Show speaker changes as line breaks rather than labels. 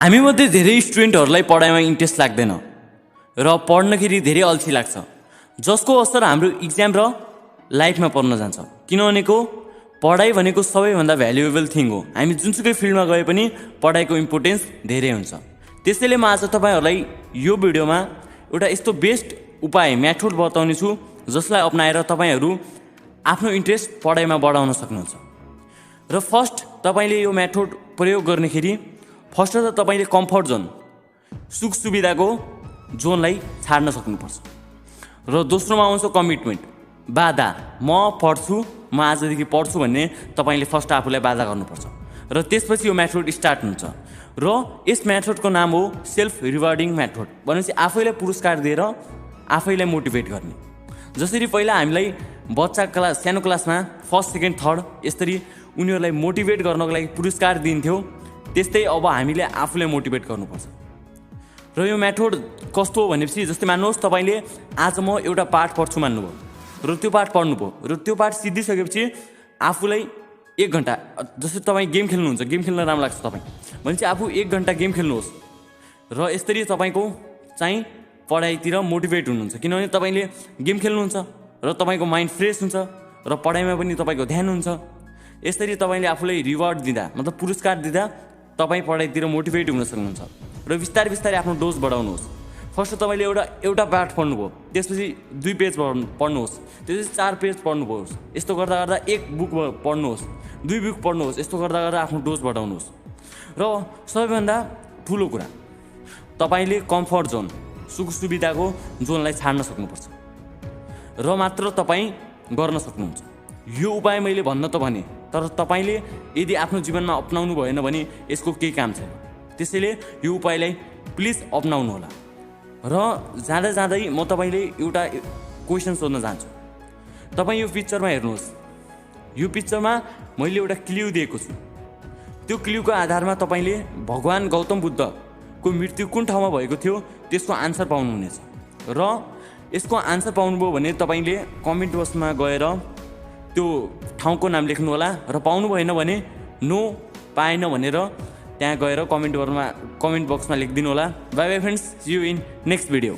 हामीमध्ये धेरै स्टुडेन्टहरूलाई पढाइमा इन्ट्रेस्ट लाग्दैन र पढ्नखेरि धेरै अल्छी लाग्छ, जसको असर हाम्रो इक्जाम र लाइफमा पर्न जान्छ। किनभनेको पढाइ भनेको सबैभन्दा भ्यालुएबल थिङ हो। हामी जुनसुकै फिल्डमा गए पनि पढाइको इम्पोर्टेन्स धेरै हुन्छ। त्यसैले म आज तपाईँहरूलाई यो भिडियोमा एउटा यस्तो बेस्ट उपाय मेथड बताउने छु जसलाई अपनाएर तपाईँहरू आफ्नो इन्ट्रेस्ट पढाइमा बढाउन सक्नुहुन्छ। र फर्स्ट तपाईँले यो मेथड प्रयोग गर्नेखेरि फर्स्ट त तपाईँले कम्फर्ट जोन, सुख सुविधाको जोनलाई छाड्न सक्नुपर्छ। र दोस्रोमा आउँछ कमिटमेन्ट, बाधा। म पढ्छु, म आजदेखि पढ्छु भन्ने तपाईँले फर्स्ट आफूलाई बाधा गर्नुपर्छ। र त्यसपछि यो मेथड स्टार्ट हुन्छ। र यस मेथडको नाम हो सेल्फ रिवार्डिङ मेथड। भनेपछि आफैलाई पुरस्कार दिएर आफैलाई मोटिभेट गर्ने। जसरी पहिला हामीलाई सानो क्लासमा फर्स्ट सेकेन्ड थर्ड यसरी उनीहरूलाई मोटिभेट गर्नको लागि पुरस्कार दिन्थ्यो, त्यस्तै अब हामीले आफूलाई मोटिभेट गर्नुपर्छ। र यो मेथड कस्तो हो भनेपछि जस्तै मान्नुहोस् तपाईँले आज म एउटा पाठ पढ्छु मान्नुभयो र त्यो पाठ पढ्नुभयो र त्यो पाठ सिद्धिसकेपछि आफूलाई 1 घन्टा, जस्तै तपाईँ गेम खेल्नुहुन्छ, गेम खेल्न राम्रो लाग्छ तपाईँ भने चाहिँ आफू 1 घन्टा गेम खेल्नुहोस् र यसरी तपाईँको चाहिँ पढाइतिर मोटिभेट हुनुहुन्छ। किनभने तपाईँले गेम खेल्नुहुन्छ र तपाईँको माइन्ड फ्रेस हुन्छ र पढाइमा पनि तपाईँको ध्यान हुन्छ। यसरी तपाईँले आफूलाई रिवार्ड दिँदा, मतलब पुरस्कार दिँदा तपाईँ पढाइतिर मोटिभेट हुन सक्नुहुन्छ। र बिस्तारै बिस्तारै आफ्नो डोज बढाउनुहोस्। फर्स्ट तपाईँले एउटा पाठ पढ्नुभयो, त्यसपछि 2 पेज पढ्नुहोस्, त्यसपछि 4 पेज पढ्नुहोस्। यस्तो गर्दा गर्दा 1 बुक पढ्नुहोस्, 2 बुक पढ्नुहोस्। यस्तो गर्दा गर्दा आफ्नो डोज बढाउनुहोस्। र सबैभन्दा ठुलो कुरा, तपाईँले कम्फर्ट जोन, सुख सुविधाको जोनलाई छाड्न सक्नुपर्छ र मात्र तपाईँ गर्न सक्नुहुन्छ। यो उपाय मैले भन्न त भने, तर तपाईँले यदि आफ्नो जीवनमा अपनाउनु भएन भने यसको केही काम छैन। त्यसैले यो उपायलाई प्लिज अपनाउनु होला। र जाँदा जाँदै म तपाईँले एउटा क्वेसन सोध्न चाहन्छु। तपाईँ यो पिक्चरमा हेर्नुहोस्, यो पिक्चरमा मैले एउटा क्ल्यु दिएको छु। त्यो क्ल्युको आधारमा तपाईँले भगवान गौतम बुद्धको मृत्यु कुन ठाउँमा भएको थियो त्यसको आन्सर पाउनुहुनेछ। र यसको आन्सर पाउनुभयो भने तपाईँले कमेन्ट बक्समा गएर त्यो ठाउँको नाम लेख्नु होला र पाउनु भएन भने नो पाएन भनेर त्यहाँ गएर कमेन्ट बक्समा लेखिदिनु होला। Bye bye friends, see you in next video.